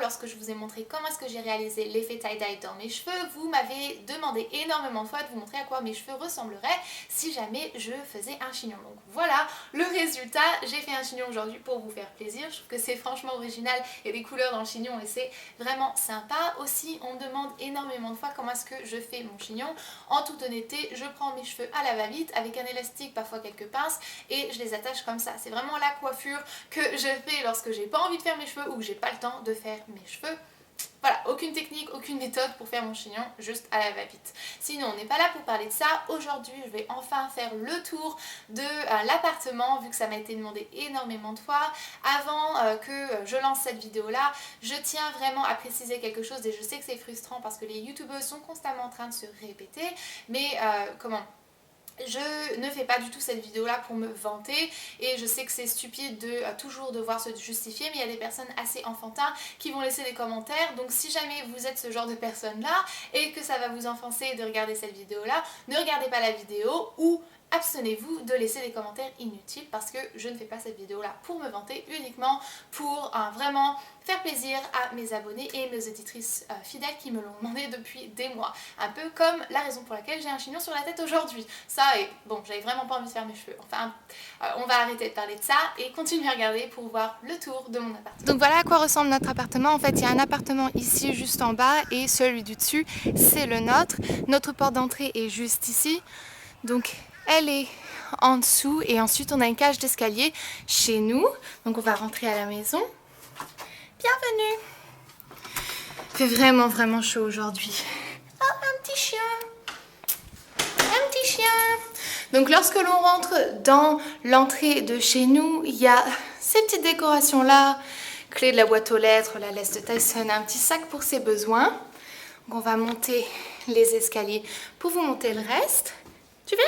lorsque je vous ai montré comment est-ce que j'ai réalisé l'effet tie-dye dans mes cheveux, vous m'avez demandé énormément de fois de vous montrer à quoi mes cheveux ressembleraient si jamais je faisais un chignon. Donc voilà le résultat, j'ai fait un chignon aujourd'hui pour vous faire plaisir, je trouve que c'est franchement original, il y a des couleurs dans le chignon et c'est vraiment sympa. Aussi on me demande énormément de fois comment est-ce que je fais mon chignon. En toute honnêteté, je prends mes cheveux à la va-vite avec un élastique, parfois quelques pinces, et je les attache comme ça. C'est vraiment la coiffure que je fais lorsque j'ai pas envie de faire mes cheveux ou que j'ai pas le temps de faire mes cheveux. Voilà, aucune technique, aucune méthode pour faire mon chignon, juste à la va-vite. Sinon, on n'est pas là pour parler de ça. Aujourd'hui, je vais enfin faire le tour de l'appartement, vu que ça m'a été demandé énormément de fois. Avant que je lance cette vidéo-là, je tiens vraiment à préciser quelque chose, et je sais que c'est frustrant parce que les youtubeuses sont constamment en train de se répéter, mais je ne fais pas du tout cette vidéo là pour me vanter, et je sais que c'est stupide de toujours devoir se justifier, mais il y a des personnes assez enfantins qui vont laisser des commentaires. Donc si jamais vous êtes ce genre de personne là et que ça va vous offenser de regarder cette vidéo là, ne regardez pas la vidéo ou abstenez-vous de laisser des commentaires inutiles, parce que je ne fais pas cette vidéo là pour me vanter, uniquement pour vraiment faire plaisir à mes abonnés et mes auditrices fidèles qui me l'ont demandé depuis des mois. Un peu comme la raison pour laquelle j'ai un chignon sur la tête aujourd'hui. Ça, et bon, j'avais vraiment pas envie de faire mes cheveux. Enfin, on va arrêter de parler de ça et continuer à regarder pour voir le tour de mon appartement. Donc voilà à quoi ressemble notre appartement. En fait, il y a un appartement ici juste en bas et celui du dessus, c'est le nôtre. Notre porte d'entrée est juste ici. Donc elle est en dessous et ensuite on a une cage d'escalier chez nous. Donc on va rentrer à la maison. Bienvenue! Il fait vraiment chaud aujourd'hui. Oh, un petit chien! Un petit chien! Donc lorsque l'on rentre dans l'entrée de chez nous, il y a ces petites décorations là, clé de la boîte aux lettres, la laisse de Tyson, un petit sac pour ses besoins. Donc on va monter les escaliers pour vous montrer le reste. Tu viens?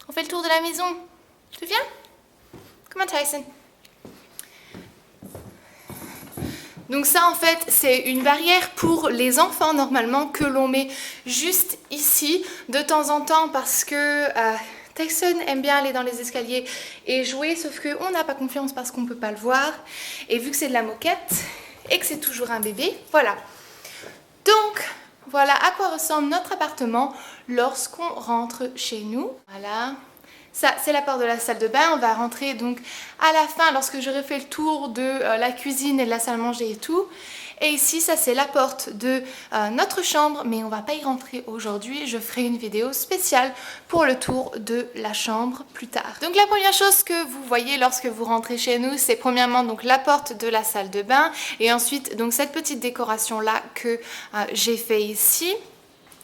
On fait le tour de la maison. Tu viens? Comment Tyson? Donc ça en fait c'est une barrière pour les enfants normalement que l'on met juste ici de temps en temps, parce que Tyson aime bien aller dans les escaliers et jouer, sauf qu'on n'a pas confiance parce qu'on ne peut pas le voir, et vu que c'est de la moquette et que c'est toujours un bébé, voilà. Donc voilà à quoi ressemble notre appartement lorsqu'on rentre chez nous. Voilà. Ça, c'est la porte de la salle de bain. On va rentrer donc à la fin lorsque j'aurai fait le tour de la cuisine et de la salle à manger et tout. Et ici, ça c'est la porte de notre chambre, mais on va pas y rentrer aujourd'hui. Je ferai une vidéo spéciale pour le tour de la chambre plus tard. Donc la première chose que vous voyez lorsque vous rentrez chez nous, c'est premièrement donc la porte de la salle de bain, et ensuite donc cette petite décoration là que j'ai fait ici.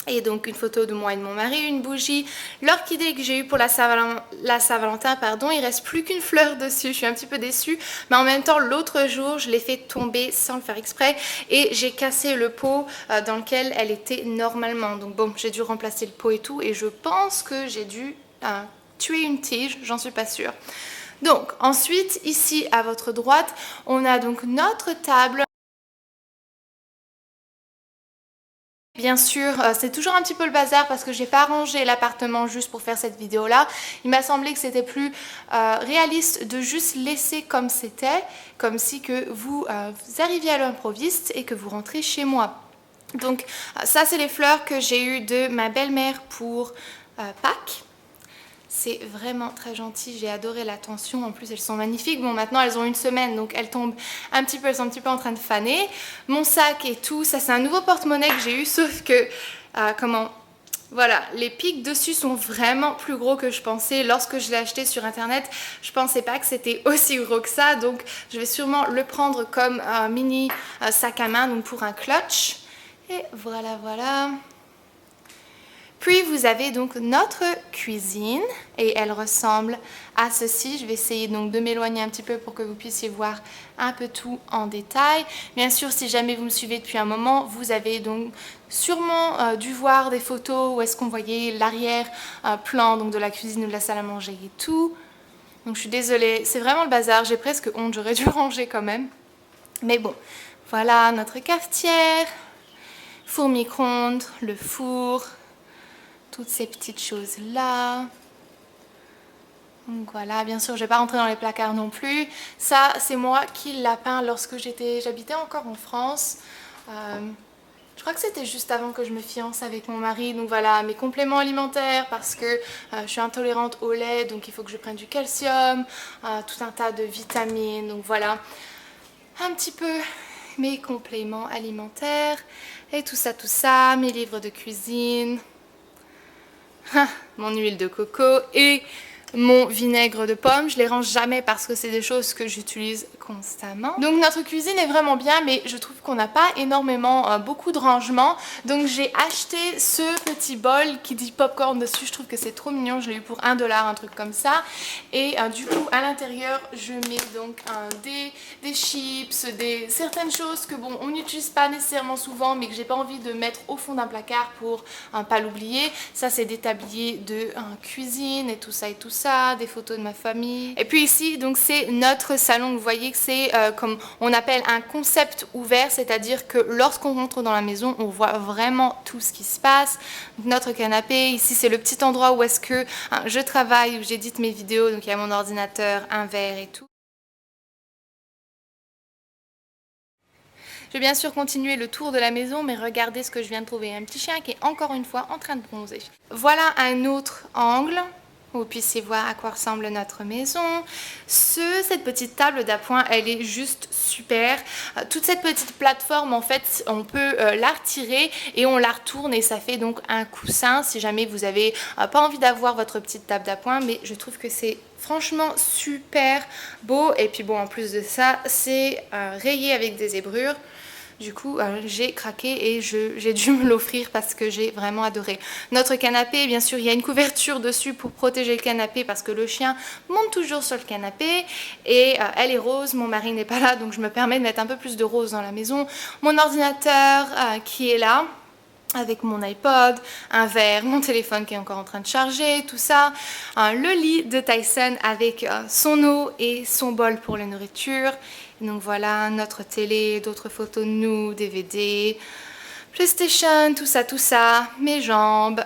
Et donc une photo de moi et de mon mari, une bougie, l'orchidée que j'ai eue pour la Saint-Valentin, pardon, il reste plus qu'une fleur dessus, je suis un petit peu déçue, mais en même temps l'autre jour je l'ai fait tomber sans le faire exprès et j'ai cassé le pot dans lequel elle était normalement, donc bon, j'ai dû remplacer le pot et tout, et je pense que j'ai dû tuer une tige, j'en suis pas sûre. Donc ensuite ici à votre droite, on a donc notre table. Bien sûr, c'est toujours un petit peu le bazar parce que j'ai pas rangé l'appartement juste pour faire cette vidéo là. Il m'a semblé que c'était plus réaliste de juste laisser comme c'était, comme si que vous arriviez à l'improviste et que vous rentrez chez moi. Donc ça c'est les fleurs que j'ai eues de ma belle-mère pour Pâques. C'est vraiment très gentil, j'ai adoré l'attention, en plus elles sont magnifiques. Bon, maintenant elles ont une semaine donc elles tombent un petit peu, elles sont un petit peu en train de faner. Mon sac et tout, ça c'est un nouveau porte-monnaie que j'ai eu, sauf que, voilà, les pics dessus sont vraiment plus gros que je pensais. Lorsque je l'ai acheté sur internet, je pensais pas que c'était aussi gros que ça, donc je vais sûrement le prendre comme un mini sac à main, donc pour un clutch. Et voilà. Puis vous avez donc notre cuisine et elle ressemble à ceci. Je vais essayer donc de m'éloigner un petit peu pour que vous puissiez voir un peu tout en détail. Bien sûr, si jamais vous me suivez depuis un moment, vous avez donc sûrement dû voir des photos où est-ce qu'on voyait l'arrière-plan donc de la cuisine ou de la salle à manger et tout. Donc je suis désolée, c'est vraiment le bazar, j'ai presque honte, j'aurais dû ranger quand même. Mais bon, voilà notre cafetière, four micro-ondes, le four, toutes ces petites choses là. Donc voilà, bien sûr je vais pas rentrer dans les placards non plus. Ça c'est moi qui l'ai peint lorsque j'habitais encore en France. Je crois que c'était juste avant que je me fiance avec mon mari. Donc voilà, mes compléments alimentaires parce que je suis intolérante au lait, donc il faut que je prenne du calcium, tout un tas de vitamines. Donc voilà, un petit peu mes compléments alimentaires et tout ça, mes livres de cuisine, mon huile de coco et mon vinaigre de pomme. Je les range jamais parce que c'est des choses que j'utilise constamment. Donc notre cuisine est vraiment bien, mais je trouve qu'on n'a pas énormément beaucoup de rangement. Donc j'ai acheté ce petit bol qui dit popcorn dessus. Je trouve que c'est trop mignon. Je l'ai eu pour 1 $, un truc comme ça. Et du coup à l'intérieur je mets donc des chips, certaines choses que bon on n'utilise pas nécessairement souvent, mais que j'ai pas envie de mettre au fond d'un placard pour pas l'oublier. Ça c'est des tabliers de cuisine et tout ça, des photos de ma famille. Et puis ici donc c'est notre salon. Vous voyez que c'est comme on appelle un concept ouvert, c'est-à-dire que lorsqu'on rentre dans la maison on voit vraiment tout ce qui se passe. Notre canapé, ici c'est le petit endroit où est-ce que je travaille, où j'édite mes vidéos. Donc il y a mon ordinateur, un verre et tout. Je vais bien sûr continuer le tour de la maison, mais regardez ce que je viens de trouver. Un petit chien qui est encore une fois en train de bronzer. Voilà un autre angle où vous puissiez voir à quoi ressemble notre maison. Cette petite table d'appoint, elle est juste super. Toute cette petite plateforme, en fait, on peut la retirer et on la retourne et ça fait donc un coussin si jamais vous avez pas envie d'avoir votre petite table d'appoint. Mais je trouve que c'est franchement super beau. Et puis bon, en plus de ça, c'est rayé avec des zébrures. Du coup, j'ai craqué et j'ai dû me l'offrir parce que j'ai vraiment adoré. Notre canapé, bien sûr, il y a une couverture dessus pour protéger le canapé parce que le chien monte toujours sur le canapé. Et elle est rose, mon mari n'est pas là, donc je me permets de mettre un peu plus de rose dans la maison. Mon ordinateur qui est là, avec mon iPod, un verre, mon téléphone qui est encore en train de charger, tout ça. Le lit de Tyson avec son eau et son bol pour la nourriture. Donc voilà, notre télé, d'autres photos de nous, DVD, PlayStation, tout ça, mes jambes.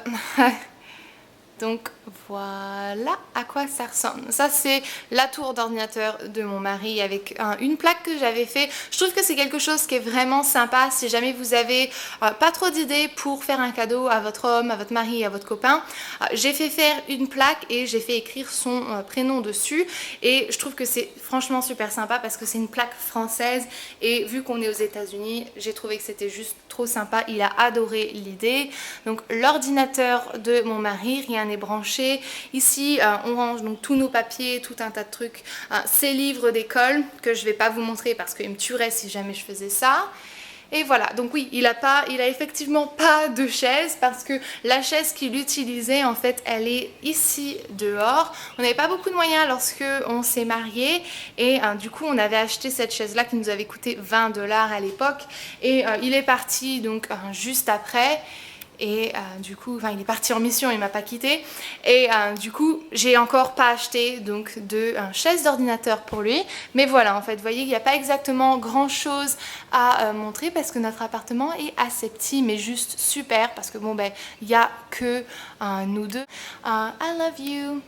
Donc voilà à quoi ça ressemble. Ça c'est la tour d'ordinateur de mon mari avec une plaque que j'avais fait. Je trouve que c'est quelque chose qui est vraiment sympa si jamais vous avez pas trop d'idées pour faire un cadeau à votre homme, à votre mari, à votre copain. J'ai fait faire une plaque et j'ai fait écrire son prénom dessus et je trouve que c'est franchement super sympa parce que c'est une plaque française et vu qu'on est aux États-Unis, j'ai trouvé que c'était juste trop sympa. Il a adoré l'idée. Donc l'ordinateur de mon mari, rien n'est branché. Ici, on range donc tous nos papiers, tout un tas de trucs. Ces livres d'école que je ne vais pas vous montrer parce qu'il me tuerait si jamais je faisais ça. Et voilà, donc oui, il a effectivement pas de chaise parce que la chaise qu'il utilisait, en fait, elle est ici dehors. On n'avait pas beaucoup de moyens lorsque on s'est mariés et du coup, on avait acheté cette chaise-là qui nous avait coûté 20 $ à l'époque et il est parti donc juste après. Et du coup, il est parti en mission, il m'a pas quitté. Et du coup, j'ai encore pas acheté donc de chaise d'ordinateur pour lui. Mais voilà, en fait, vous voyez, il n'y a pas exactement grand chose à montrer parce que notre appartement est assez petit, mais juste super parce que bon, ben, il n'y a que nous deux. I love you.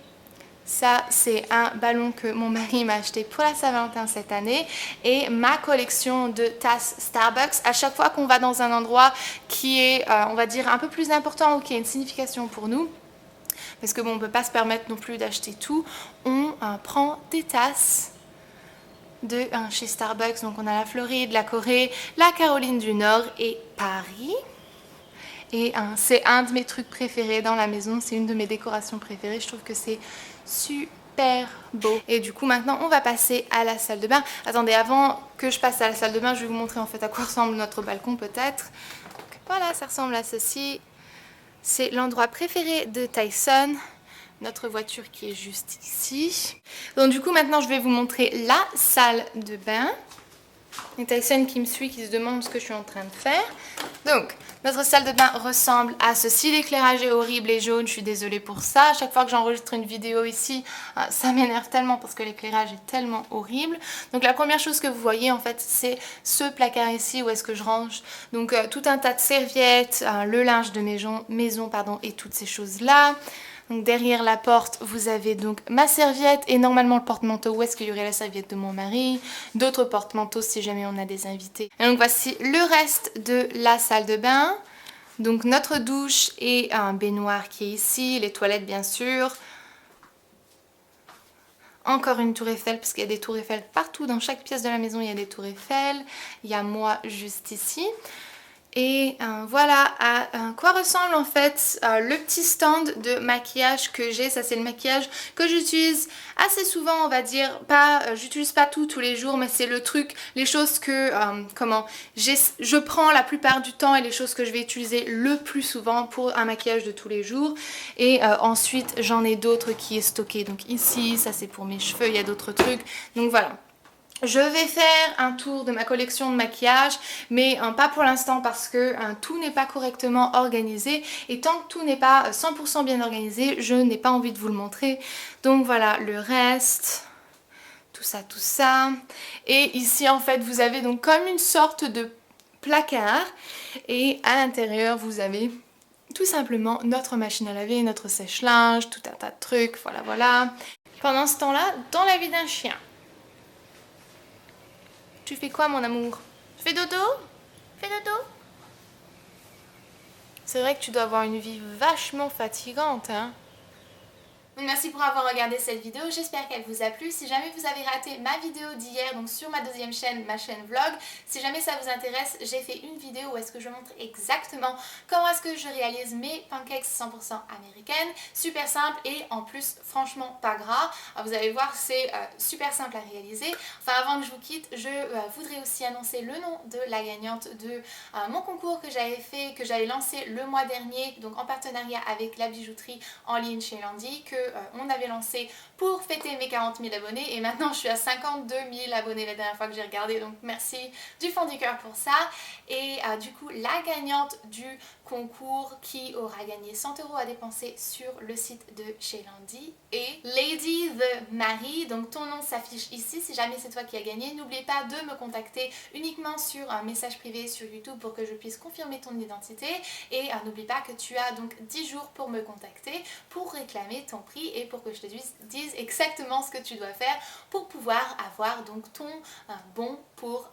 Ça, c'est un ballon que mon mari m'a acheté pour la Saint-Valentin cette année et ma collection de tasses Starbucks. À chaque fois qu'on va dans un endroit qui est, on va dire, un peu plus important ou qui a une signification pour nous, parce que bon, on ne peut pas se permettre non plus d'acheter tout, on prend des tasses de chez Starbucks. Donc on a la Floride, la Corée, la Caroline du Nord et Paris. Et c'est un de mes trucs préférés dans la maison, c'est une de mes décorations préférées. Je trouve que c'est super beau. Et du coup maintenant on va passer à la salle de bain. Attendez, avant que je passe à la salle de bain, je vais vous montrer en fait à quoi ressemble notre balcon peut-être. Voilà, ça ressemble à ceci. C'est l'endroit préféré de Tyson. Notre voiture qui est juste ici. Donc du coup maintenant je vais vous montrer la salle de bain. Et Tyson qui me suit, qui se demande ce que je suis en train de faire. Donc, notre salle de bain ressemble à ceci. L'éclairage est horrible et jaune, je suis désolée pour ça. À chaque fois que j'enregistre une vidéo ici, ça m'énerve tellement parce que l'éclairage est tellement horrible. Donc la première chose que vous voyez en fait, c'est ce placard ici où est-ce que je range. Donc tout un tas de serviettes, le linge de maison et toutes ces choses-là. Donc derrière la porte, vous avez donc ma serviette et normalement le porte-manteau où est-ce qu'il y aurait la serviette de mon mari, d'autres porte-manteaux si jamais on a des invités. Et donc voici le reste de la salle de bain. Donc notre douche et un baignoire qui est ici, les toilettes bien sûr. Encore une tour Eiffel parce qu'il y a des tours Eiffel partout, dans chaque pièce de la maison il y a des tours Eiffel. Il y a moi juste ici. Et voilà à quoi ressemble en fait le petit stand de maquillage que j'ai. Ça c'est le maquillage que j'utilise assez souvent, on va dire. Pas, j'utilise pas tous les jours, mais c'est le truc, les choses que je prends la plupart du temps et les choses que je vais utiliser le plus souvent pour un maquillage de tous les jours. Et ensuite j'en ai d'autres qui est stocké. Donc ici, ça c'est pour mes cheveux, il y a d'autres trucs. Donc voilà. Je vais faire un tour de ma collection de maquillage, mais pas pour l'instant parce que tout n'est pas correctement organisé. Et tant que tout n'est pas 100% bien organisé, je n'ai pas envie de vous le montrer. Donc voilà, le reste, tout ça, tout ça. Et ici en fait, vous avez donc comme une sorte de placard. Et à l'intérieur, vous avez tout simplement notre machine à laver, notre sèche-linge, tout un tas de trucs, voilà, voilà. Pendant ce temps-là, dans la vie d'un chien. Tu fais quoi mon amour? Fais dodo? Fais dodo? C'est vrai que tu dois avoir une vie vachement fatigante, hein? Merci pour avoir regardé cette vidéo, j'espère qu'elle vous a plu. Si jamais vous avez raté ma vidéo d'hier, donc sur ma deuxième chaîne, ma chaîne vlog, si jamais ça vous intéresse, j'ai fait une vidéo où est-ce que je montre exactement comment est-ce que je réalise mes pancakes 100% américaines. Super simple et en plus franchement pas gras. Alors, vous allez voir, c'est super simple à réaliser. Enfin avant que je vous quitte, je voudrais aussi annoncer le nom de la gagnante de mon concours que j'avais fait, que j'avais lancé le mois dernier, donc en partenariat avec la bijouterie en ligne chez Landy, que on avait lancé pour fêter mes 40 000 abonnés et maintenant je suis à 52 000 abonnés la dernière fois que j'ai regardé, donc merci du fond du cœur pour ça. Et du coup la gagnante du concours qui aura gagné 100 € à dépenser sur le site de chez Landy est Lady the Marie. Donc ton nom s'affiche ici si jamais c'est toi qui as gagné. N'oublie pas de me contacter uniquement sur un message privé sur YouTube pour que je puisse confirmer ton identité. Et n'oublie pas que tu as donc 10 jours pour me contacter pour réclamer ton prix et pour que je te dise exactement ce que tu dois faire pour pouvoir avoir donc ton bon pour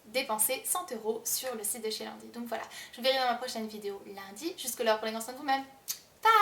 dépenser 100 € sur le site de chez Landy. Donc voilà, je vous verrai dans ma prochaine vidéo lundi. Jusque là, prenez soin de vous-même. Bye!